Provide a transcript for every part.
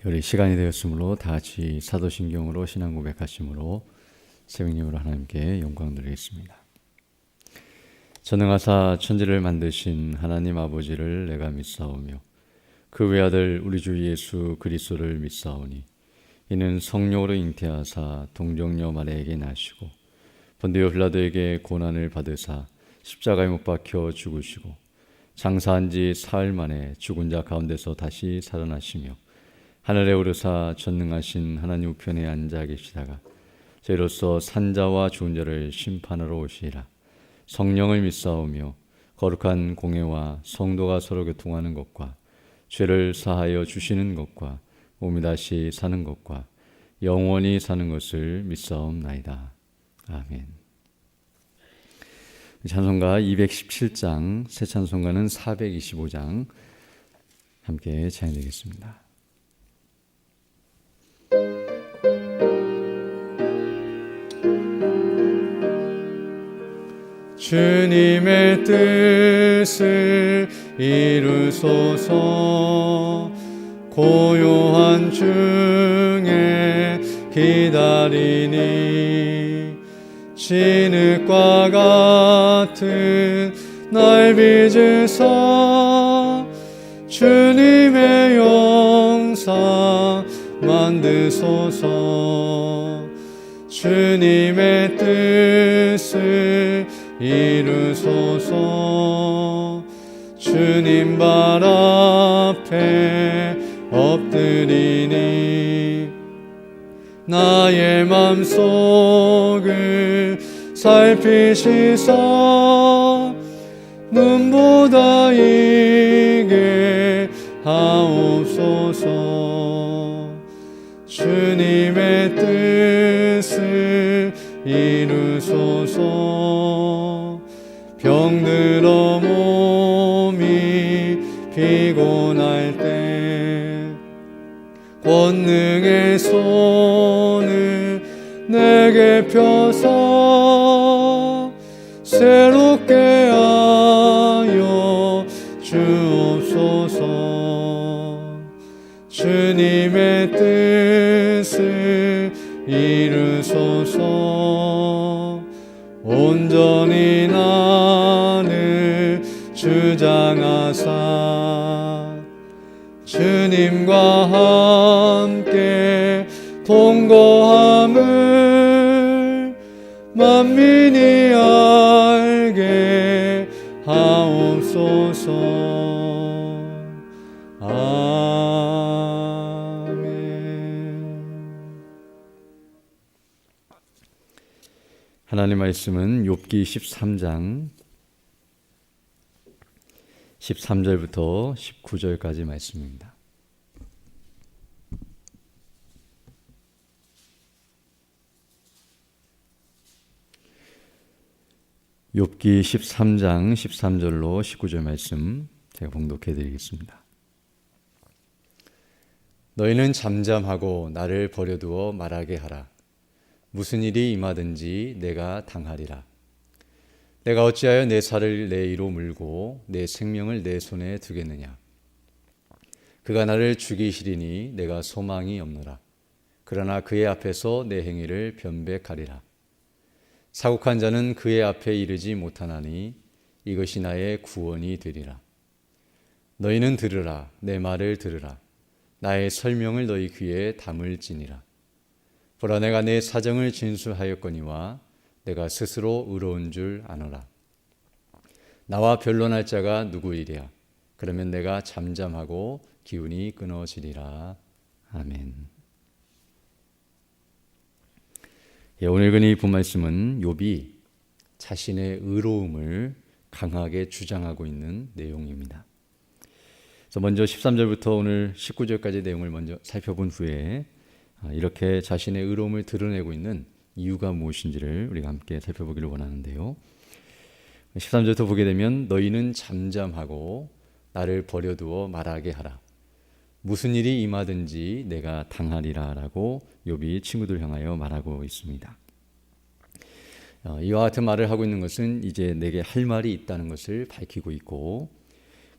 우리 시간이 되었으므로 다 같이 사도신경으로 신앙 고백하심으로 새벽님으로 하나님께 영광 드리겠습니다. 전능하사 천지를 만드신 하나님 아버지를 내가 믿사오며 그 외아들 우리 주 예수 그리스도를 믿사오니 이는 성령으로 잉태하사 동정녀 마리아에게 나시고 본디오 빌라도에게 고난을 받으사 십자가에 못 박혀 죽으시고 장사한 지 사흘 만에 죽은 자 가운데서 다시 살아나시며 하늘에 오르사 전능하신 하나님 우편에 앉아 계시다가 저희로서 산자와 죽은 자를 심판하러 오시리라. 성령을 믿사오며 거룩한 공회와 성도가 서로 교통하는 것과 죄를 사하여 주시는 것과 몸이 다시 사는 것과 영원히 사는 것을 믿사옵나이다. 아멘. 찬송가 217장, 새 찬송가는 425장 함께 찬양드리겠습니다. 주님의 뜻을 이루소서. 고요한 중에 기다리니 진흙과 같은 날 빚으사 주님의 영상 만드소서. 주님의 뜻을 이루소서. 주님 발 앞에 엎드리니 나의 맘속을 살피시사 눈보다 이게 하옵소서. 주님의 뜻을 이루소서. 병들어 몸이 피곤할 때 권능의 손을 내게 펴서 새롭게 하여 주옵소서. 주님의 뜻을 이루소서. 온전히 나를 주장하사 주님과 함께 동거함을 만민이 알게 하옵소서. 하나님 말씀은 욥기 13장 13절부터 19절까지 말씀입니다. 욥기 13장 13절로 19절 말씀 제가 봉독해 드리겠습니다. 너희는 잠잠하고 나를 버려두어 말하게 하라. 무슨 일이 임하든지 내가 당하리라. 내가 어찌하여 내 살을 내 이로 물고 내 생명을 내 손에 두겠느냐. 그가 나를 죽이시리니 내가 소망이 없노라. 그러나 그의 앞에서 내 행위를 변백하리라. 사국한 자는 그의 앞에 이르지 못하나니 이것이 나의 구원이 되리라. 너희는 들으라. 내 말을 들으라. 나의 설명을 너희 귀에 담을지니라. 보라, 내가 내 사정을 진술하였거니와 내가 스스로 의로운 줄 아노라. 나와 변론할 자가 누구이랴. 그러면 내가 잠잠하고 기운이 끊어지리라. 아멘. 오늘 읽은 이 본말씀은 욥이 자신의 의로움을 강하게 주장하고 있는 내용입니다. 그래서 먼저 13절부터 오늘 19절까지 내용을 먼저 살펴본 후에 이렇게 자신의 의로움을 드러내고 있는 이유가 무엇인지를 우리가 함께 살펴보기를 원하는데요. 13절부터 보게 되면 너희는 잠잠하고 나를 버려두어 말하게 하라. 무슨 일이 임하든지 내가 당하리라 라고 욥이 친구들 향하여 말하고 있습니다. 이와 같은 말을 하고 있는 것은 이제 내게 할 말이 있다는 것을 밝히고 있고,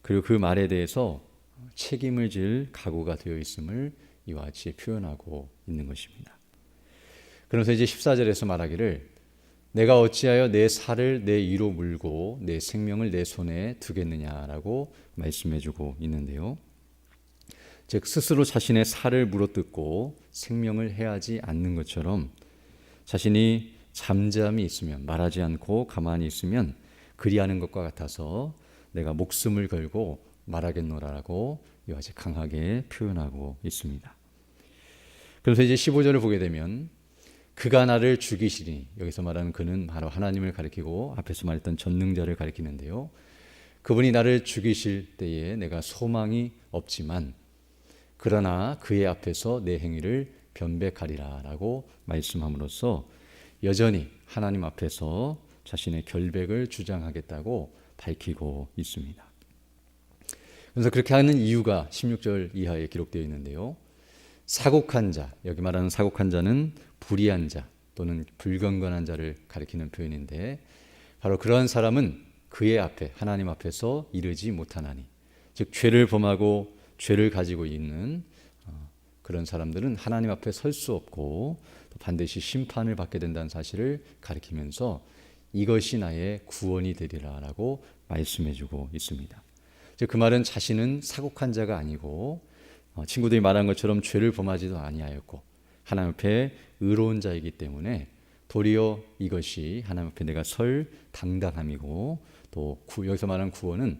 그리고 그 말에 대해서 책임을 질 각오가 되어 있음을 이와 같이 표현하고 있는 것입니다. 그러면서 이제 14절에서 말하기를 내가 어찌하여 내 살을 내 이로 물고 내 생명을 내 손에 두겠느냐라고 말씀해주고 있는데요. 즉 스스로 자신의 살을 물어뜯고 생명을 해하지 않는 것처럼 자신이 잠잠히 있으면, 말하지 않고 가만히 있으면 그리하는 것과 같아서 내가 목숨을 걸고 말하겠노라라고 이와 같이 강하게 표현하고 있습니다. 그래서 이제 15절을 보게 되면 그가 나를 죽이시니, 여기서 말하는 그는 바로 하나님을 가리키고 앞에서 말했던 전능자를 가리키는데요. 그분이 나를 죽이실 때에 내가 소망이 없지만 그러나 그의 앞에서 내 행위를 변백하리라 라고 말씀함으로써 여전히 하나님 앞에서 자신의 결백을 주장하겠다고 밝히고 있습니다. 그래서 그렇게 하는 이유가 16절 이하에 기록되어 있는데요. 사곡한 자, 여기 말하는 사곡한 자는 불의한 자 또는 불건건한 자를 가리키는 표현인데 바로 그러한 사람은 그의 앞에, 하나님 앞에서 이르지 못하나니, 즉 죄를 범하고 죄를 가지고 있는 그런 사람들은 하나님 앞에 설 수 없고 또 반드시 심판을 받게 된다는 사실을 가리키면서 이것이 나의 구원이 되리라라고 말씀해주고 있습니다. 즉 그 말은 자신은 사곡한 자가 아니고 친구들이 말한 것처럼 죄를 범하지도 아니하였고 하나님 앞에 의로운 자이기 때문에 도리어 이것이 하나님 앞에 내가 설 당당함이고 또 여기서 말하는 구원은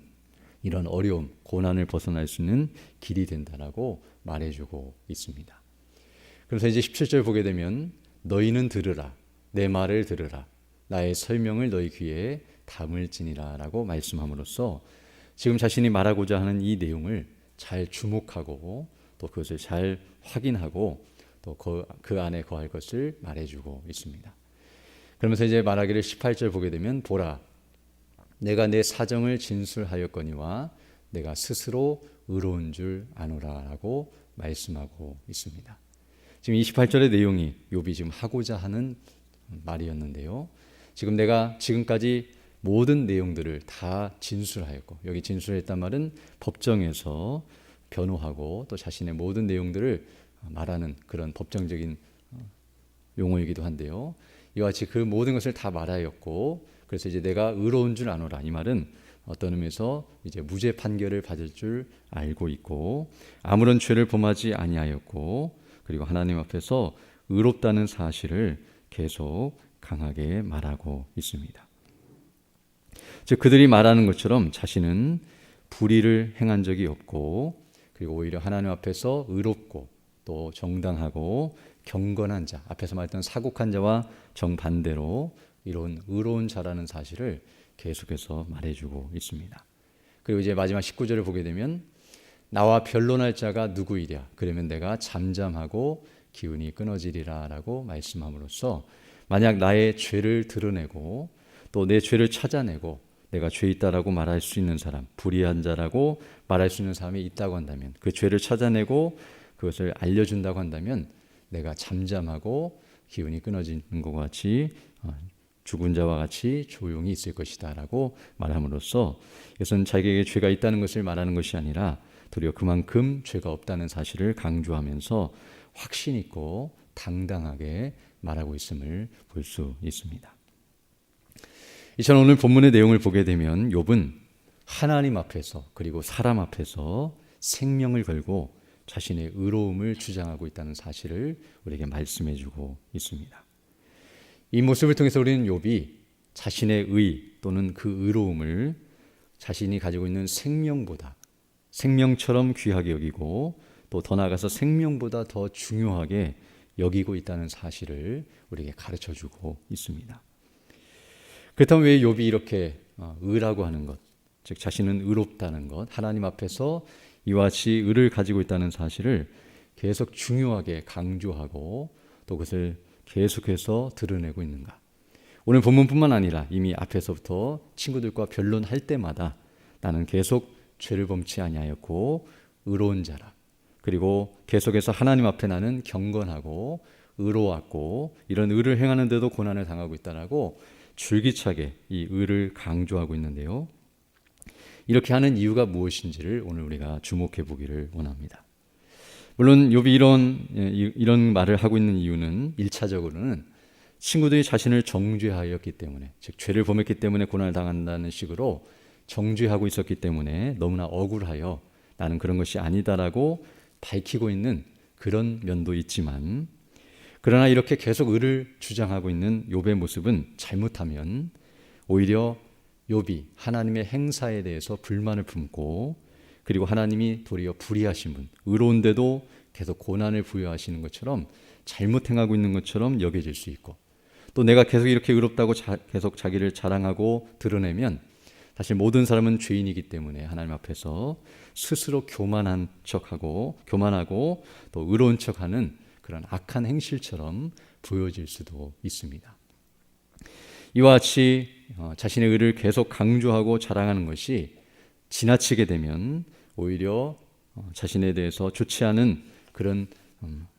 이런 어려움, 고난을 벗어날 수 있는 길이 된다라고 말해주고 있습니다. 그래서 이제 17절 보게 되면 너희는 들으라, 내 말을 들으라, 나의 설명을 너희 귀에 담을지니라 라고 말씀함으로써 지금 자신이 말하고자 하는 이 내용을 잘 주목하고 또 그것을 잘 확인하고 또 그 안에 거할 것을 말해주고 있습니다. 그러면서 이제 말하기를 18절 보게 되면 보라, 내가 내 사정을 진술하였거니와 내가 스스로 의로운 줄 아노라 라고 말씀하고 있습니다. 지금 28절의 내용이 욥이 지금 하고자 하는 말이었는데요. 지금 내가 지금까지 모든 내용들을 다 진술하였고, 여기 진술했단 말은 법정에서 변호하고 또 자신의 모든 내용들을 말하는 그런 법정적인 용어이기도 한데요. 이와 같이 그 모든 것을 다 말하였고, 그래서 이제 내가 의로운 줄 아노라, 이 말은 어떤 의미에서 이제 무죄 판결을 받을 줄 알고 있고 아무런 죄를 범하지 아니하였고 그리고 하나님 앞에서 의롭다는 사실을 계속 강하게 말하고 있습니다. 즉 그들이 말하는 것처럼 자신은 불의를 행한 적이 없고 그리고 오히려 하나님 앞에서 의롭고 또 정당하고 경건한 자, 앞에서 말했던 사곡한 자와 정반대로 이런 의로운 자라는 사실을 계속해서 말해주고 있습니다. 그리고 이제 마지막 19절을 보게 되면 나와 변론할 자가 누구이랴, 그러면 내가 잠잠하고 기운이 끊어지리라 라고 말씀함으로써 만약 나의 죄를 드러내고 또 내 죄를 찾아내고 내가 죄 있다라고 말할 수 있는 사람, 불의한 자라고 말할 수 있는 사람이 있다고 한다면, 그 죄를 찾아내고 그것을 알려준다고 한다면 내가 잠잠하고 기운이 끊어지는 것과 같이 죽은 자와 같이 조용히 있을 것이다 라고 말함으로써 이것은 자기에게 죄가 있다는 것을 말하는 것이 아니라 도리어 그만큼 죄가 없다는 사실을 강조하면서 확신 있고 당당하게 말하고 있음을 볼 수 있습니다. 이처럼 오늘 본문의 내용을 보게 되면 욥은 하나님 앞에서 그리고 사람 앞에서 생명을 걸고 자신의 의로움을 주장하고 있다는 사실을 우리에게 말씀해주고 있습니다. 이 모습을 통해서 우리는 욥이 자신의 의 또는 그 의로움을 자신이 가지고 있는 생명보다 생명처럼 귀하게 여기고 또 더 나아가서 생명보다 더 중요하게 여기고 있다는 사실을 우리에게 가르쳐주고 있습니다. 그렇다면 왜 욥이 이렇게 의라고 하는 것, 즉 자신은 의롭다는 것, 하나님 앞에서 이와 같이 의를 가지고 있다는 사실을 계속 중요하게 강조하고 또 그것을 계속해서 드러내고 있는가? 오늘 본문뿐만 아니라 이미 앞에서부터 친구들과 변론할 때마다 나는 계속 죄를 범치 아니하였고 의로운 자라, 그리고 계속해서 하나님 앞에 나는 경건하고 의로웠고 이런 의를 행하는데도 고난을 당하고 있다라고 줄기차게 이 의를 강조하고 있는데요. 이렇게 하는 이유가 무엇인지를 오늘 우리가 주목해 보기를 원합니다. 물론 욥이 이런 말을 하고 있는 이유는 1차적으로는 친구들이 자신을 정죄하였기 때문에, 즉 죄를 범했기 때문에 고난을 당한다는 식으로 정죄하고 있었기 때문에 너무나 억울하여 나는 그런 것이 아니다라고 밝히고 있는 그런 면도 있지만, 그러나 이렇게 계속 의를 주장하고 있는 욥의 모습은 잘못하면 오히려 욥이 하나님의 행사에 대해서 불만을 품고, 그리고 하나님이 도리어 불의하신 분, 의로운데도 계속 고난을 부여하시는 것처럼 잘못 행하고 있는 것처럼 여겨질 수 있고, 또 내가 계속 이렇게 의롭다고 계속 자기를 자랑하고 드러내면 사실 모든 사람은 죄인이기 때문에 하나님 앞에서 스스로 교만하고 또 의로운 척하는 그런 악한 행실처럼 보여질 수도 있습니다. 이와 같이 자신의 의를 계속 강조하고 자랑하는 것이 지나치게 되면 오히려 자신에 대해서 좋지 않은 그런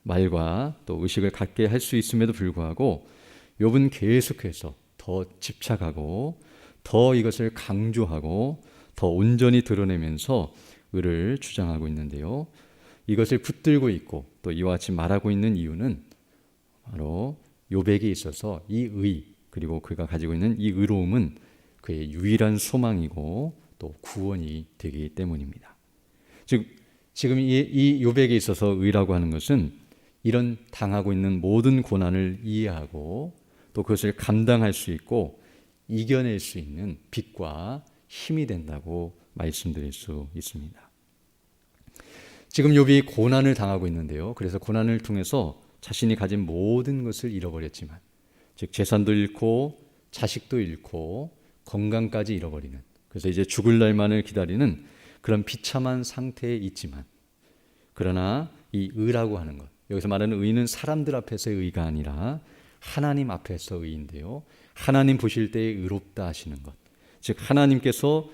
말과 또 의식을 갖게 할 수 있음에도 불구하고 욥은 계속해서 더 집착하고 더 이것을 강조하고 더 온전히 드러내면서 의를 주장하고 있는데요. 이것을 붙들고 있고 또 이와 같이 말하고 있는 이유는 바로 욥에게 있어서 이 의, 그리고 그가 가지고 있는 이 의로움은 그의 유일한 소망이고 또 구원이 되기 때문입니다. 즉 지금 이 욥에게 있어서 의라고 하는 것은 이런 당하고 있는 모든 고난을 이해하고 또 그것을 감당할 수 있고 이겨낼 수 있는 빛과 힘이 된다고 말씀드릴 수 있습니다. 지금 욥이 고난을 당하고 있는데요. 그래서 고난을 통해서 자신이 가진 모든 것을 잃어버렸지만, 즉 재산도 잃고 자식도 잃고 건강까지 잃어버리는, 그래서 이제 죽을 날만을 기다리는 그런 비참한 상태에 있지만, 그러나 이 의라고 하는 것, 여기서 말하는 의는 사람들 앞에서의 의가 아니라 하나님 앞에서 의인데요. 하나님 보실 때에 의롭다 하시는 것, 즉 하나님께서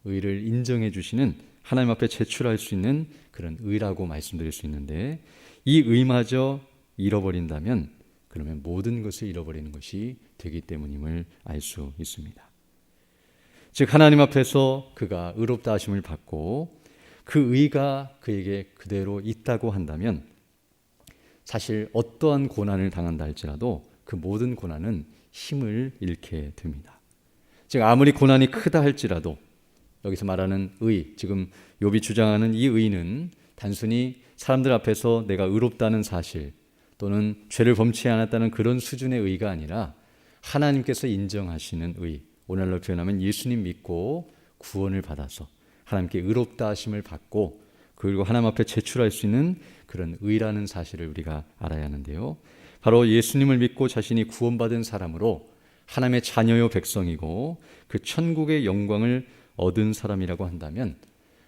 의를 인정해 주시는, 하나님 앞에 제출할 수 있는 그런 의라고 말씀드릴 수 있는데, 이 의마저 잃어버린다면 그러면 모든 것을 잃어버리는 것이 되기 때문임을 알 수 있습니다. 즉 하나님 앞에서 그가 의롭다 하심을 받고 그 의가 그에게 그대로 있다고 한다면 사실 어떠한 고난을 당한다 할지라도 그 모든 고난은 힘을 잃게 됩니다. 즉 아무리 고난이 크다 할지라도 여기서 말하는 의, 지금 욥이 주장하는 이 의는 단순히 사람들 앞에서 내가 의롭다는 사실 또는 죄를 범치 않았다는 그런 수준의 의가 아니라 하나님께서 인정하시는 의, 오늘날로 표현하면 예수님 믿고 구원을 받아서 하나님께 의롭다 하심을 받고 그리고 하나님 앞에 제출할 수 있는 그런 의라는 사실을 우리가 알아야 하는데요. 바로 예수님을 믿고 자신이 구원받은 사람으로 하나님의 자녀요 백성이고 그 천국의 영광을 얻은 사람이라고 한다면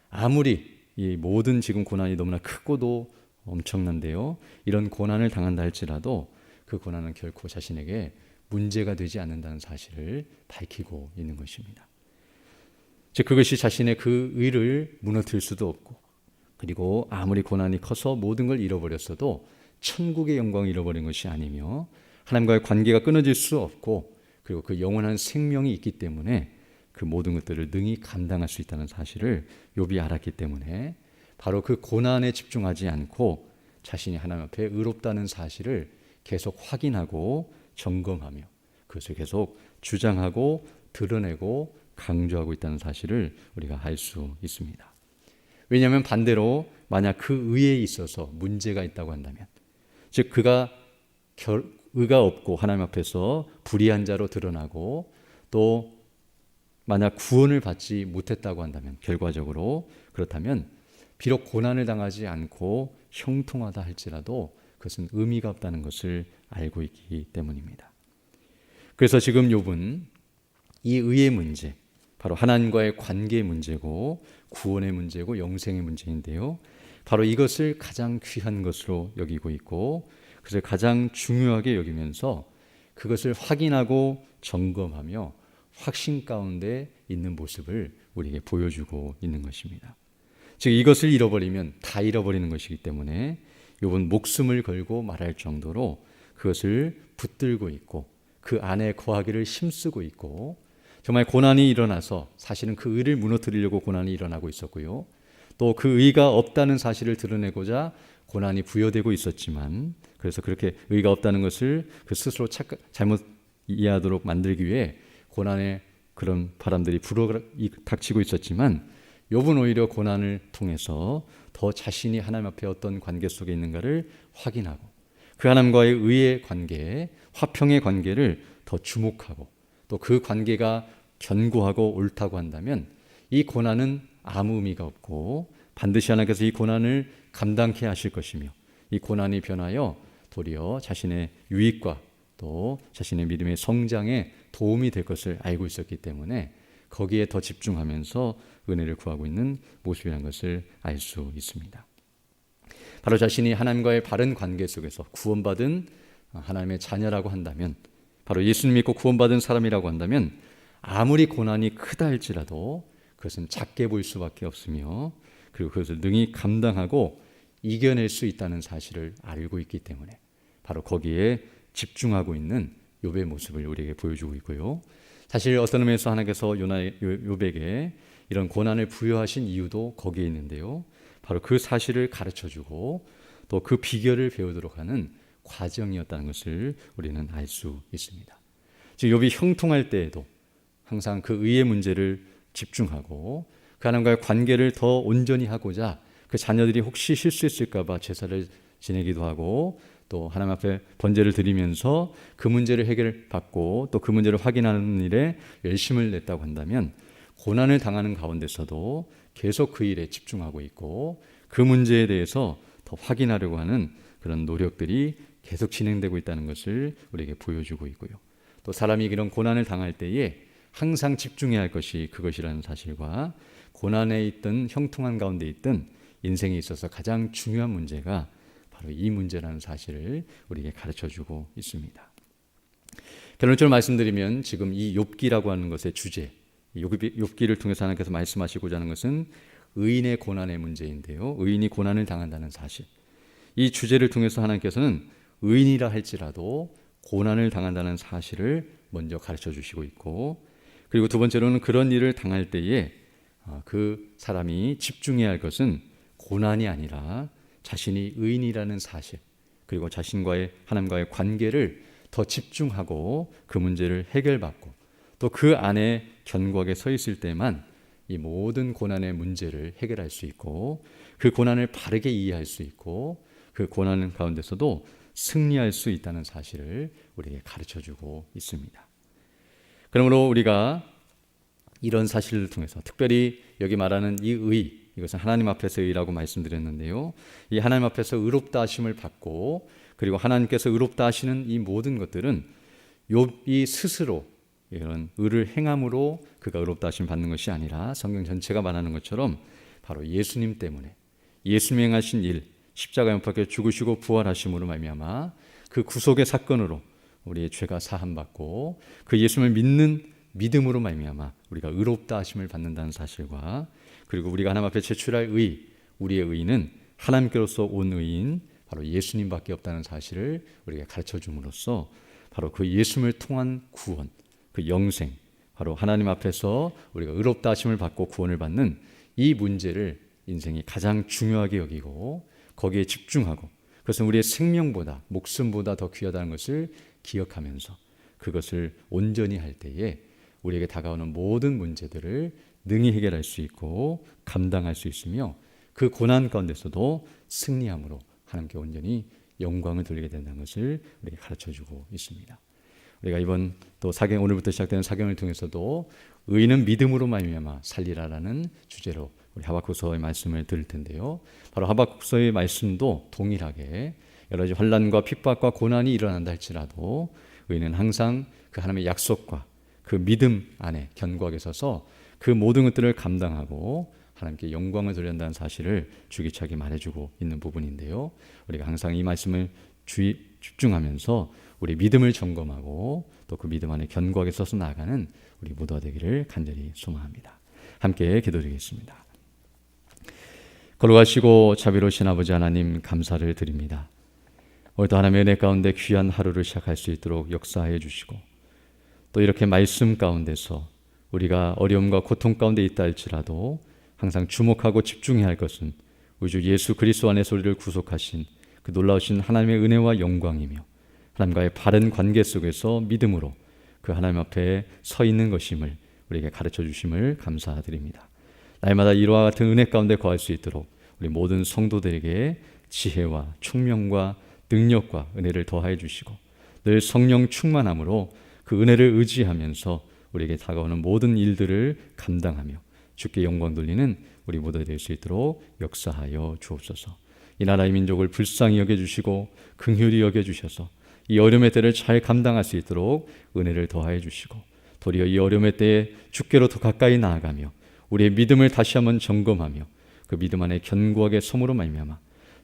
아무리 이 모든 지금 고난이 너무나 크고도 엄청난데요. 이런 고난을 당한다 할지라도 그 고난은 결코 자신에게 문제가 되지 않는다는 사실을 밝히고 있는 것입니다. 즉 그것이 자신의 그 의를 무너뜨릴 수도 없고 그리고 아무리 고난이 커서 모든 걸 잃어버렸어도 천국의 영광을 잃어버린 것이 아니며 하나님과의 관계가 끊어질 수 없고 그리고 그 영원한 생명이 있기 때문에 그 모든 것들을 능히 감당할 수 있다는 사실을 욥이 알았기 때문에 바로 그 고난에 집중하지 않고 자신이 하나님 앞에 의롭다는 사실을 계속 확인하고 점검하며 그것을 계속 주장하고 드러내고 강조하고 있다는 사실을 우리가 알 수 있습니다. 왜냐하면 반대로 만약 그 의에 있어서 문제가 있다고 한다면 즉 그가 의가 없고 하나님 앞에서 불의한 자로 드러나고 또 만약 구원을 받지 못했다고 한다면 결과적으로 그렇다면 비록 고난을 당하지 않고 형통하다 할지라도 그것은 의미가 없다는 것을 알고 있기 때문입니다. 그래서 지금 욥은 이 의의 문제, 바로 하나님과의 관계의 문제고 구원의 문제고 영생의 문제인데요. 바로 이것을 가장 귀한 것으로 여기고 있고 그래서 가장 중요하게 여기면서 그것을 확인하고 점검하며 확신 가운데 있는 모습을 우리에게 보여주고 있는 것입니다. 즉 이것을 잃어버리면 다 잃어버리는 것이기 때문에 욥은 목숨을 걸고 말할 정도로 그것을 붙들고 있고 그 안에 거하기를 힘쓰고 있고 정말 고난이 일어나서 사실은 그 의를 무너뜨리려고 고난이 일어나고 있었고요. 또 그 의가 없다는 사실을 드러내고자 고난이 부여되고 있었지만, 그래서 그렇게 의가 없다는 것을 그 스스로 잘못 이해하도록 만들기 위해 고난의 그런 바람들이 닥치고 있었지만, 욥은 오히려 고난을 통해서 더 자신이 하나님 앞에 어떤 관계 속에 있는가를 확인하고 그 하나님과의 의의 관계, 화평의 관계를 더 주목하고 또 그 관계가 견고하고 옳다고 한다면 이 고난은 아무 의미가 없고 반드시 하나님께서 이 고난을 감당케 하실 것이며 이 고난이 변하여 도리어 자신의 유익과 또 자신의 믿음의 성장에 도움이 될 것을 알고 있었기 때문에 거기에 더 집중하면서 은혜를 구하고 있는 모습이라는 것을 알 수 있습니다. 바로 자신이 하나님과의 바른 관계 속에서 구원받은 하나님의 자녀라고 한다면, 바로 예수님 믿고 구원받은 사람이라고 한다면 아무리 고난이 크다 할지라도 그것은 작게 보일 수밖에 없으며 그리고 그것을 능히 감당하고 이겨낼 수 있다는 사실을 알고 있기 때문에 바로 거기에 집중하고 있는 욥의 모습을 우리에게 보여주고 있고요. 사실 어떤 의미에서 하나님께서 욥에게 이런 고난을 부여하신 이유도 거기에 있는데요. 바로 그 사실을 가르쳐주고 또 그 비결을 배우도록 하는 과정이었다는 것을 우리는 알 수 있습니다. 즉 욥이 형통할 때에도 항상 그 의의 문제를 집중하고 그 하나님과의 관계를 더 온전히 하고자 그 자녀들이 혹시 실수했을까 봐 제사를 지내기도 하고 또 하나님 앞에 번제를 드리면서 그 문제를 해결받고 또 그 문제를 확인하는 일에 열심을 냈다고 한다면 고난을 당하는 가운데서도 계속 그 일에 집중하고 있고 그 문제에 대해서 더 확인하려고 하는 그런 노력들이 계속 진행되고 있다는 것을 우리에게 보여주고 있고요. 또 사람이 이런 고난을 당할 때에 항상 집중해야 할 것이 그것이라는 사실과 고난에 있든 형통한 가운데 있든 인생에 있어서 가장 중요한 문제가 바로 이 문제라는 사실을 우리에게 가르쳐주고 있습니다. 결론적으로 말씀드리면 지금 이 욥기라고 하는 것의 주제, 욥기를 통해서 하나님께서 말씀하시고자 하는 것은 의인의 고난의 문제인데요. 의인이 고난을 당한다는 사실. 이 주제를 통해서 하나님께서는 의인이라 할지라도 고난을 당한다는 사실을 먼저 가르쳐 주시고 있고, 그리고 두 번째로는 그런 일을 당할 때에 그 사람이 집중해야 할 것은 고난이 아니라 자신이 의인이라는 사실, 그리고 자신과의 하나님과의 관계를 더 집중하고 그 문제를 해결받고 또 그 안에 견고하게 서 있을 때만 이 모든 고난의 문제를 해결할 수 있고 그 고난을 바르게 이해할 수 있고 그 고난 가운데서도 승리할 수 있다는 사실을 우리에게 가르쳐주고 있습니다. 그러므로 우리가 이런 사실을 통해서 특별히 여기 말하는 이 의, 이것은 하나님 앞에서 의라고 말씀드렸는데요. 이 하나님 앞에서 의롭다 하심을 받고 그리고 하나님께서 의롭다 하시는 이 모든 것들은 욥이 스스로 이런 의를 행함으로 그가 의롭다 하심 받는 것이 아니라 성경 전체가 말하는 것처럼 바로 예수님 때문에 예수님이 행하신 일, 십자가에 못 박혀 죽으시고 부활하심으로 말미암아 그 구속의 사건으로 우리의 죄가 사함받고 그 예수님을 믿는 믿음으로 말미암아 우리가 의롭다 하심을 받는다는 사실과 그리고 우리가 하나님 앞에 제출할 의, 우리의 의는 하나님께로서 온 의인 바로 예수님밖에 없다는 사실을 우리가 가르쳐 줌으로써 바로 그 예수님을 통한 구원, 그 영생, 바로 하나님 앞에서 우리가 의롭다 하심을 받고 구원을 받는 이 문제를 인생이 가장 중요하게 여기고 거기에 집중하고 그것은 우리의 생명보다 목숨보다 더 귀하다는 것을 기억하면서 그것을 온전히 할 때에 우리에게 다가오는 모든 문제들을 능히 해결할 수 있고 감당할 수 있으며 그 고난 가운데서도 승리함으로 하나님께 온전히 영광을 돌리게 된다는 것을 우리에게 가르쳐주고 있습니다. 우리가 이번 또 사경 오늘부터 시작되는 사경을 통해서도 의인은 믿음으로 말미암아 살리라라는 주제로 우리 하박국서의 말씀을 들을 텐데요. 바로 하박국서의 말씀도 동일하게 여러 가지 환난과 핍박과 고난이 일어난다 할지라도 의인은 항상 그 하나님의 약속과 그 믿음 안에 견고하게 서서 그 모든 것들을 감당하고 하나님께 영광을 돌린다는 사실을 주기차게 말해주고 있는 부분인데요. 우리가 항상 이 말씀을 집중하면서 우리 믿음을 점검하고 또 그 믿음 안에 견고하게 서서 나아가는 우리 모두가 되기를 간절히 소망합니다. 함께 기도드리겠습니다. 걸어가시고 자비로우신 아버지 하나님 감사를 드립니다. 오늘도 하나님의 은혜 가운데 귀한 하루를 시작할 수 있도록 역사해 주시고 또 이렇게 말씀 가운데서 우리가 어려움과 고통 가운데 있다 할지라도 항상 주목하고 집중해야 할 것은 우리 주 예수 그리스도 안에서 우리를 구속하신 그 놀라우신 하나님의 은혜와 영광이며 하나님과의 바른 관계 속에서 믿음으로 그 하나님 앞에 서 있는 것임을 우리에게 가르쳐 주심을 감사드립니다. 날마다 이와 같은 은혜 가운데 거할 수 있도록 우리 모든 성도들에게 지혜와 총명과 능력과 은혜를 더하여 주시고 늘 성령 충만함으로 그 은혜를 의지하면서 우리에게 다가오는 모든 일들을 감당하며 주께 영광 돌리는 우리 모두 될 수 있도록 역사하여 주옵소서. 이 나라의 민족을 불쌍히 여겨주시고 긍휼히 여겨주셔서 이 어려움의 때를 잘 감당할 수 있도록 은혜를 더하여 주시고 도리어 이 어려움의 때에 주께로 더 가까이 나아가며 우리의 믿음을 다시 한번 점검하며 그 믿음 안에 견고하게 섬으로 말미암아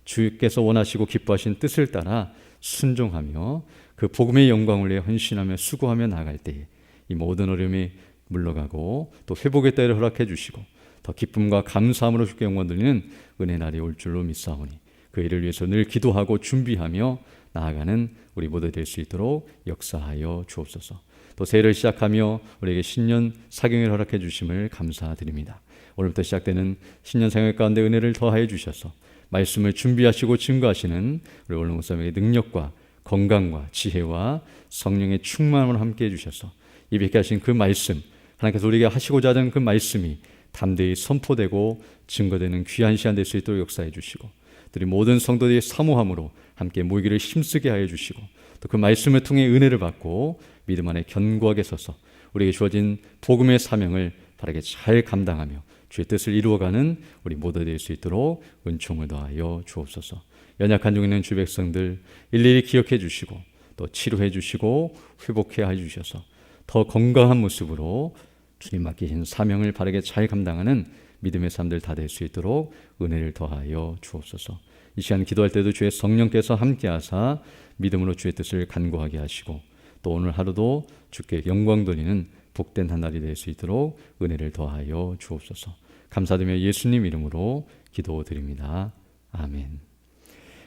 주께서 원하시고 기뻐하신 뜻을 따라 순종하며 그 복음의 영광을 위해 헌신하며 수고하며 나아갈 때에 이 모든 어려움이 물러가고 또 회복의 때를 허락해 주시고 더 기쁨과 감사함으로 주께 영광 돌리는 은혜 날이 올 줄로 믿사오니 그 일을 위해서 늘 기도하고 준비하며 나아가는 우리 모두 될 수 있도록 역사하여 주옵소서. 또 새해를 시작하며 우리에게 신년 사경을 허락해 주심을 감사드립니다. 오늘부터 시작되는 신년 생활 가운데 은혜를 더하여 주셔서 말씀을 준비하시고 증거하시는 우리 오늘 목사님의 능력과 건강과 지혜와 성령의 충만함을 함께 해주셔서 입에 하신 그 말씀, 하나님께서 우리에게 하시고자 하는 그 말씀이 담대히 선포되고 증거되는 귀한 시간 될 수 있도록 역사해 주시고 우리 모든 성도들이 사모함으로 함께 모이기를 힘쓰게 하여 주시고 또 그 말씀을 통해 은혜를 받고 믿음 안에 견고하게 서서 우리에게 주어진 복음의 사명을 바르게 잘 감당하며 주의 뜻을 이루어가는 우리 모두 될 수 있도록 은총을 더하여 주옵소서. 연약한 중에 있는 주 백성들 일일이 기억해 주시고 또 치료해 주시고 회복해 주셔서 더 건강한 모습으로 주님 맡기신 사명을 바르게 잘 감당하는 믿음의 삶들 다 될 수 있도록 은혜를 더하여 주옵소서. 이 시간 기도할 때도 주의 성령께서 함께하사 믿음으로 주의 뜻을 간구하게 하시고 또 오늘 하루도 주께 영광 돌리는 복된 한 날이 될 수 있도록 은혜를 더하여 주옵소서. 감사드리며 예수님 이름으로 기도드립니다. 아멘.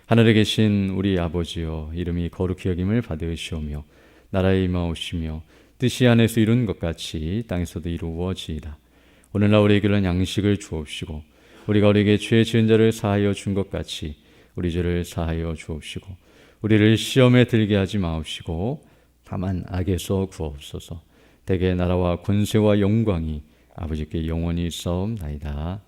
하늘에 계신 우리 아버지여, 이름이 거룩히 여김을 받으시오며 나라에 임하오시며 뜻이 하늘에서 이룬 것 같이 땅에서도 이루어지이다. 오늘날 우리에게 양식을 주옵시고 우리가 우리에게 죄 지은 자를 사하여 준 것 같이 우리 죄를 사하여 주옵시고 우리를 시험에 들게 하지 마옵시고 다만 악에서 구하옵소서. 대개 나라와 권세와 영광이 아버지께 영원히 있사옵나이다.